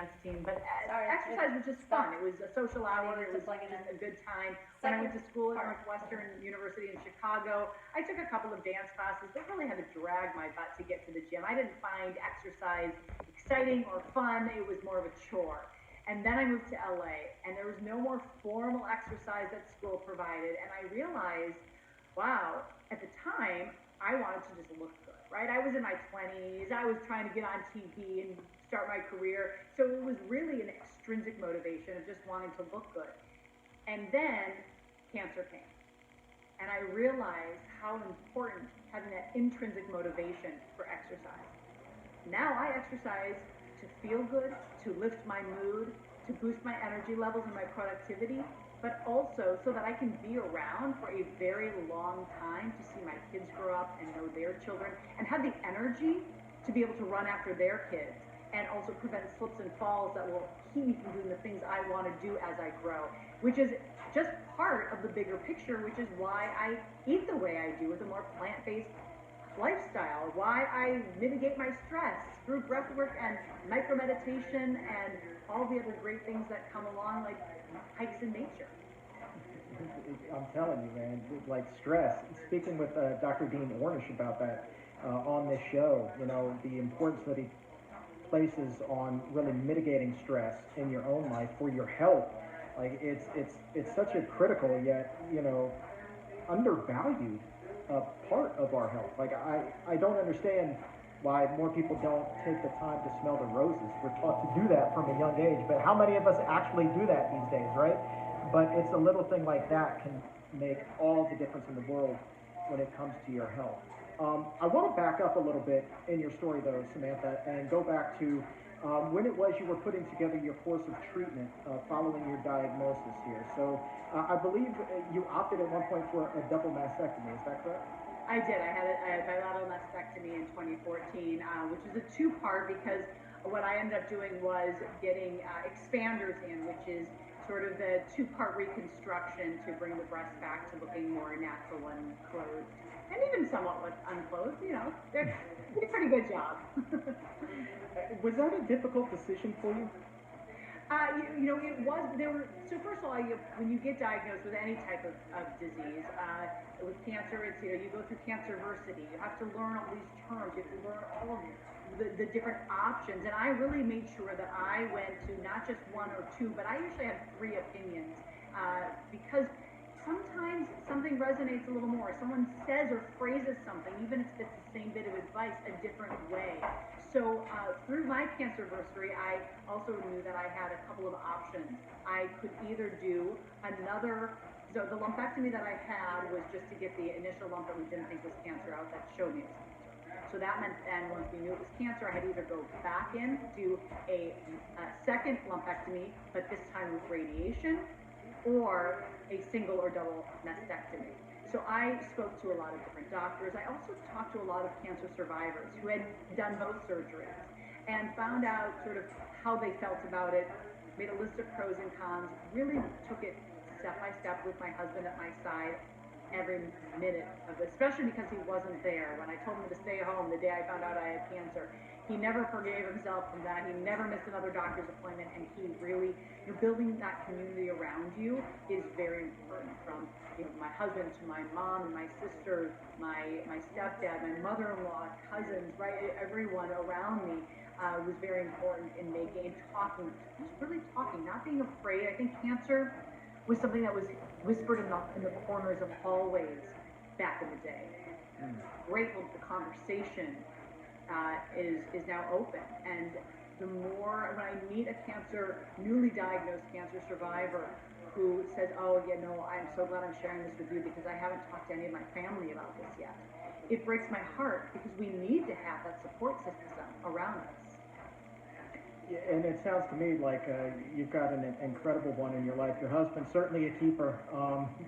dance team, but exercise was just fun. It was a social hour. It was just a good time. When I went to school at Northwestern University in Chicago, I took a couple of dance classes, but really had to drag my butt to get to the gym. I didn't find exercise exciting or fun. It was more of a chore. And then I moved to LA, and there was no more formal exercise that school provided. And I realized, wow, at the time, I wanted to just look good, right? I was in my 20s. I was trying to get on TV and start my career. So it was really an extrinsic motivation of just wanting to look good. And then cancer came. And I realized how important having that intrinsic motivation for exercise. Now I exercise to feel good, to lift my mood, to boost my energy levels and my productivity, but also so that I can be around for a very long time to see my kids grow up and know their children and have the energy to be able to run after their kids and also prevent slips and falls that will keep me from doing the things I want to do as I grow, which is just part of the bigger picture, which is why I eat the way I do with a more plant-based lifestyle, why I mitigate my stress through breath work and micro meditation and all the other great things that come along, like hikes in nature. I'm telling you, man, like stress. Speaking with Dr. Dean Ornish about that on this show, you know, the importance that he places on really mitigating stress in your own life for your health. Like it's such a critical yet, you know, undervalued part of our health. Like I don't understand why more people don't take the time to smell the roses. We're taught to do that from a young age, but how many of us actually do that these days, right? But it's a little thing like that can make all the difference in the world when it comes to your health. I want to back up a little bit in your story, though, Samantha, and go back to when it was you were putting together your course of treatment following your diagnosis here. So I believe you opted at one point for a double mastectomy. Is that correct? I did. I had a bilateral mastectomy in 2014, which is a two-part because what I ended up doing was getting expanders in, which is sort of the two-part reconstruction to bring the breast back to looking more natural and clothed, and even somewhat unclothed. You know, they did a pretty good job. Was that a difficult decision for you? You know, it was, there were, so first of all, when you get diagnosed with any type of disease, with cancer, it's, you know, you go through cancerversity, you have to learn all these terms, you have to learn all of the different options, and I really made sure that I went to not just one or two, but I usually had three opinions, because sometimes something resonates a little more. Someone says or phrases something, even if it's the same bit of advice, a different way. So through my cancerversary, I also knew that I had a couple of options. I could either do another, so the lumpectomy that I had was just to get the initial lump that we didn't think was cancer out that showed me it was cancer. So that meant then once we knew it was cancer, I had to either go back in, do a second lumpectomy, but this time with radiation, or a single or double mastectomy. So I spoke to a lot of different doctors. I also talked to a lot of cancer survivors who had done both surgeries and found out sort of how they felt about it, made a list of pros and cons, really took it step by step with my husband at my side every minute of it, especially because he wasn't there. When I told him to stay home the day I found out I had cancer, he never forgave himself from that. He never missed another doctor's appointment, and he really, building that community around you is very important, from my husband to my mom and my sister, my stepdad, my mother-in-law, cousins, right? Everyone around me was very important in making and talking, just really talking, not being afraid. I think cancer was something that was whispered in the corners of hallways back in the day. Grateful that the conversation is now open, and the more when I meet a newly diagnosed cancer survivor who says, oh yeah, no, I'm so glad I'm sharing this with you because I haven't talked to any of my family about this yet. It breaks my heart because we need to have that support system around us. Yeah, and it sounds to me like you've got an incredible one in your life. Your husband's certainly a keeper.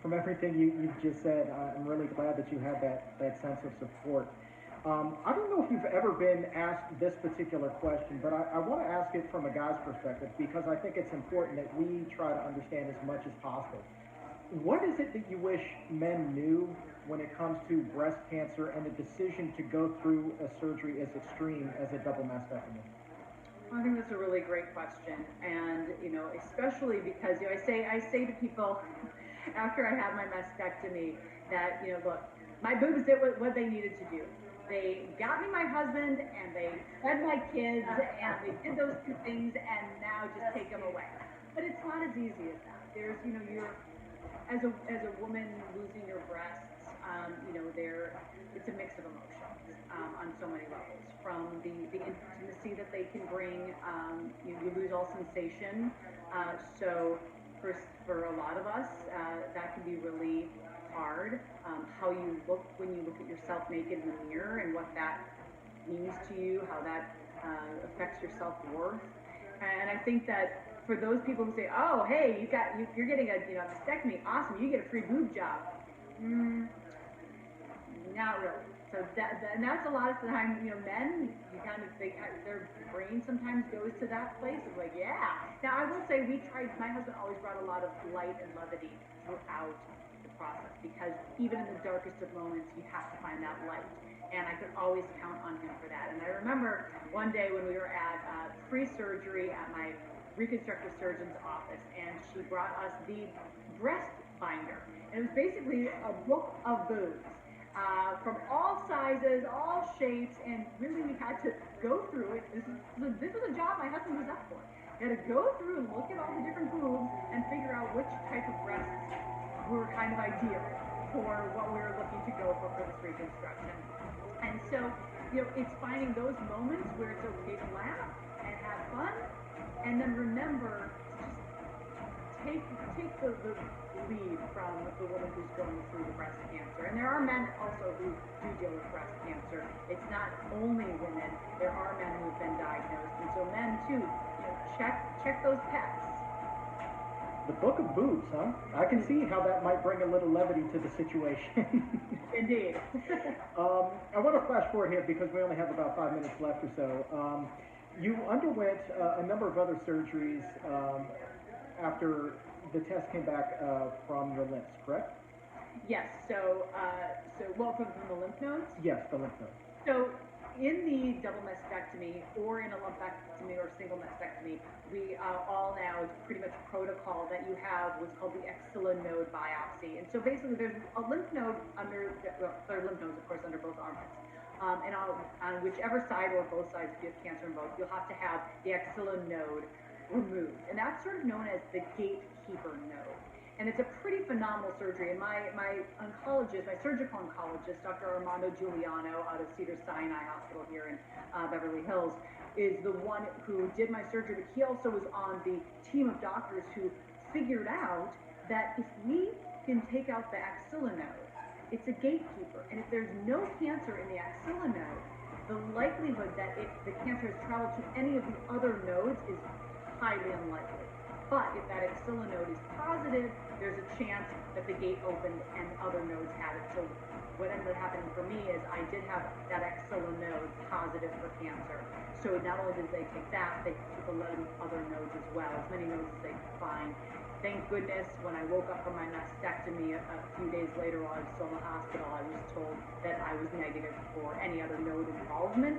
From everything you've just said, I'm really glad that you had that sense of support. I don't know if you've ever been asked this particular question, but I want to ask it from a guy's perspective because I think it's important that we try to understand as much as possible. What is it that you wish men knew when it comes to breast cancer and the decision to go through a surgery as extreme as a double mastectomy? I think that's a really great question, and especially because I say to people after I had my mastectomy that look, my boobs did what they needed to do. They got me my husband, and they fed my kids, and they did those two things, and now just take them away. But it's not as easy as that. There's you're as a woman losing your breasts, there it's a mix of emotions on so many levels. From the intimacy that they can bring, you lose all sensation. So for a lot of us, that can be really hard. How you look when you look at yourself naked in the mirror and what that means to you, how that affects your self worth. And I think that for those people who say, "Oh, hey, you're getting a mastectomy, awesome, you get a free boob job," mm, not really. So and that's a lot of the time, men, you kind of think their brain sometimes goes to that place of like, yeah. Now I will say we tried. My husband always brought a lot of light and levity throughout the process because even in the darkest of moments, you have to find that light. And I could always count on him for that. And I remember one day when we were at pre-surgery at my reconstructive surgeon's office, and she brought us the breast binder. And it was basically a book of boobs from all sizes, all shapes, and really we had to go through it. This was a job my husband was up for. We had to go through and look at all the different boobs and figure out which type of breasts were kind of ideal for what we were looking to go for this reconstruction. And so, it's finding those moments where it's okay to laugh and have fun, and then remember to just take the lead from the woman who's going through the breast cancer. And there are men also who do deal with breast cancer. It's not only women. There are men who have been diagnosed, and so men too. Check those pecs. The book of boobs, huh? I can see how that might bring a little levity to the situation. Indeed. I want to flash forward here because we only have about 5 minutes left or so. You underwent a number of other surgeries after the test came back from your lymphs, correct? Yes. From the lymph nodes? Yes, the lymph nodes. So in the double mastectomy or in a lumpectomy or single mastectomy, we all now, it's pretty much protocol that you have what's called the axilla node biopsy. And so basically there's a lymph node there are lymph nodes, of course, under both armpits. And on whichever side or both sides, if you have cancer in both, you'll have to have the axilla node removed. And that's sort of known as the gatekeeper node. And it's a pretty phenomenal surgery. And my oncologist, my surgical oncologist, Dr. Armando Giuliano out of Cedars-Sinai Hospital here in Beverly Hills, is the one who did my surgery. But he also was on the team of doctors who figured out that if we can take out the axilla node, it's a gatekeeper. And if there's no cancer in the axilla node, the likelihood that the cancer has traveled to any of the other nodes is highly unlikely. But if that axilla node is positive, there's a chance that the gate opened and other nodes had it. So what ended up happening for me is I did have that axilla node positive for cancer. So not only did they take that, they took 11 other nodes as well, as many nodes as they could find. Thank goodness, when I woke up from my mastectomy a few days later while I was still in the hospital, I was told that I was negative for any other node involvement,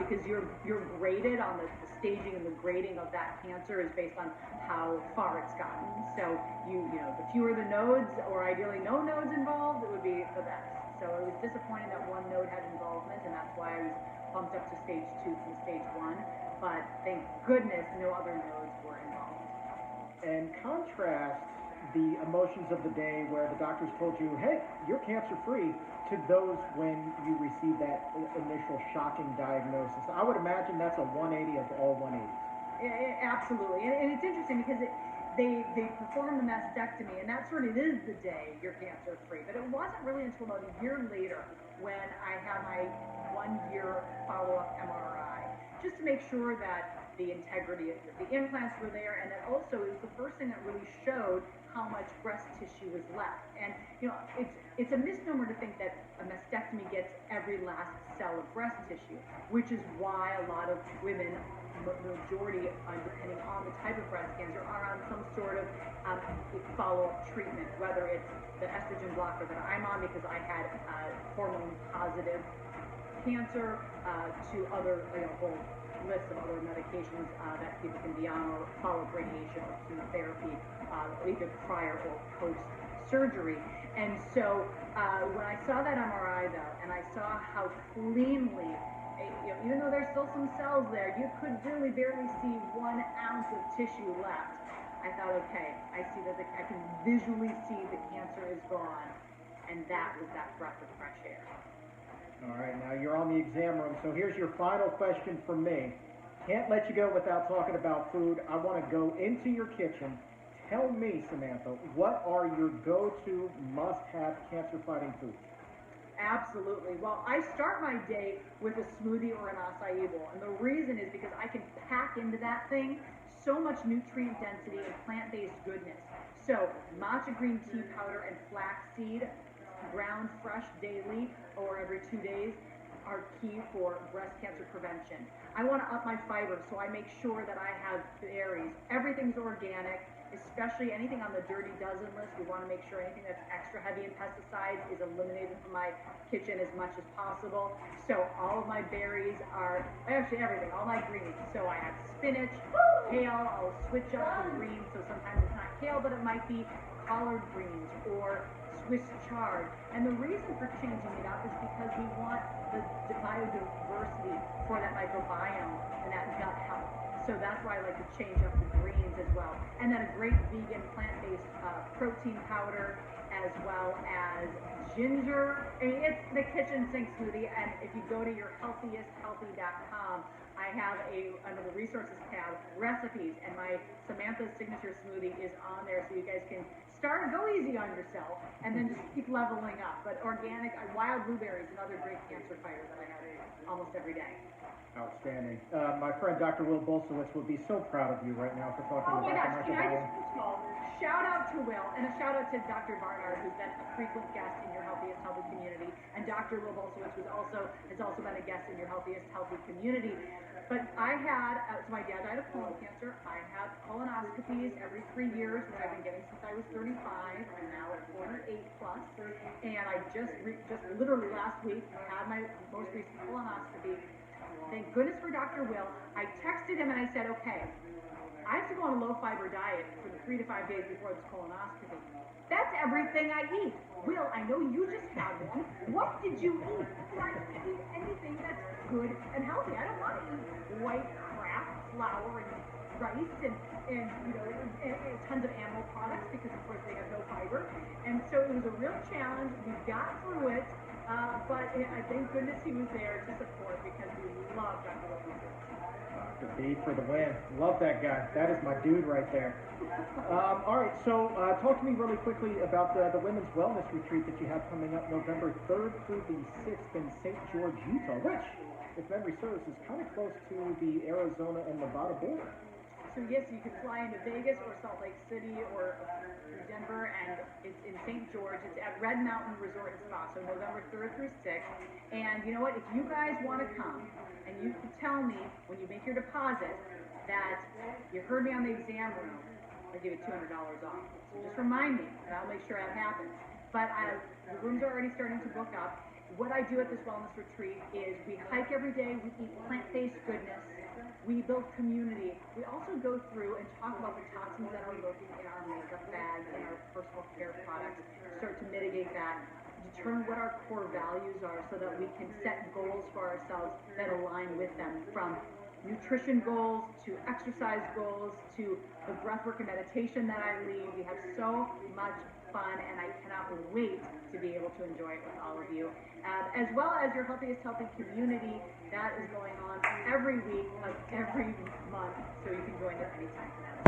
because you're graded on the staging and the grading of that cancer is based on how far it's gotten. So the fewer the nodes, or ideally no nodes involved, it would be the best. So it was disappointing that one node had involvement, and that's why I was bumped up to stage 2 from stage 1. But thank goodness no other nodes were involved. And contrast the emotions of the day where the doctors told you, hey, you're cancer-free, to those when you received that initial shocking diagnosis. I would imagine that's a 180 of all 180s. Absolutely. And it's interesting because they performed the mastectomy, and that sort of is the day you're cancer-free. But it wasn't really until about a year later when I had my 1-year follow-up MRI, just to make sure that the integrity of the implants were there, and that also it was the first thing that really showed how much breast tissue was left. And it's a misnomer to think that a mastectomy gets every last cell of breast tissue, which is why a lot of women, the majority, depending on the type of breast cancer, are on some sort of follow-up treatment, whether it's the estrogen blocker that I'm on because I had hormone positive cancer, to other whole lists of other medications that people can be on or follow radiation or chemotherapy, either prior or post surgery. And so when I saw that MRI though, and I saw how cleanly, even though there's still some cells there, you could really barely see 1 ounce of tissue left. I thought, okay, I see that I can visually see the cancer is gone, and that was that breath of fresh air. All right, now you're on the exam room, so here's your final question from me. Can't let you go without talking about food. I want to go into your kitchen. Tell me, Samantha, what are your go-to must-have cancer-fighting foods? Absolutely. Well, I start my day with a smoothie or an acai bowl, and the reason is because I can pack into that thing so much nutrient density and plant-based goodness. So matcha green tea powder and flaxseed, ground fresh daily or every 2 days, are key for breast cancer prevention. I want to up my fiber, so I make sure that I have berries. Everything's organic, especially anything on the dirty dozen list. We want to make sure anything that's extra heavy in pesticides is eliminated from my kitchen as much as possible. So all of my berries are, actually everything, all my greens. So I have spinach, kale, I'll switch up the greens. So sometimes it's not kale, but it might be collard greens or Swiss chard. And the reason for changing it up is because we want the biodiversity for that microbiome and that gut health. So that's why I like to change up the greens as well. And then a great vegan plant-based protein powder, as well as ginger. I mean, it's the kitchen sink smoothie. And if you go to your healthiesthealthy.com, I have under the resources tab, recipes, and my Samantha's signature smoothie is on there, so you guys can go easy on yourself, and then just keep leveling up. But organic, wild blueberries, another great cancer fighter that I have almost every day. Outstanding. My friend Dr. Will Bolsowitz will be so proud of you right now for talking Oh about my gosh, the can I microbiome. just shout out to Will, and a shout out to Dr. Barnard, who's been a frequent guest in your Healthiest Healthy community, and Dr. Will Bolsowitz has also been a guest in your Healthiest Healthy community. But I had, so my dad died of colon cancer. I had colonoscopies every 3 years, which I've been getting since I was 35. I'm now at 48 plus, and I just literally last week had my most recent colonoscopy. Thank goodness for Dr. Will. I texted him and I said, okay, I have to go on a low-fiber diet for the 3 to 5 days before this colonoscopy. That's everything I eat. Will, I know you just had one. What did you eat? I can't eat anything that's good and healthy. I don't want to eat white crap, flour and rice and tons of animal products because, of course, they have no fiber. And so it was a real challenge. We got through it, but I thank goodness he was there to support because we love Dr. Wilson. Dr. B for the win. Love that guy. That is my dude right there. All right, so talk to me really quickly about the Women's Wellness Retreat that you have coming up November 3rd through the 6th in St. George, Utah, which, if memory serves, is kind of close to the Arizona and Nevada border. So yes, you can fly into Vegas or Salt Lake City or Denver, and it's in St. George. It's at Red Mountain Resort and Spa, so November 3rd through 6th. And you know what? If you guys want to come, and you can tell me when you make your deposit that you heard me on the exam room, I'll give you $200 off. So just remind me, and I'll make sure that happens. But the rooms are already starting to book up. What I do at this wellness retreat is we hike every day, we eat plant-based goodness, we build community. We also go through and talk about the toxins that are lurking in our makeup bags and our personal care products, start to mitigate that, determine what our core values are so that we can set goals for ourselves that align with them, from nutrition goals to exercise goals to the breathwork and meditation that I lead. We have so much fun, and I cannot wait to be able to enjoy it with all of you, as well as your Healthiest Healthy community that is going on every week of every month, so you can join us anytime for that.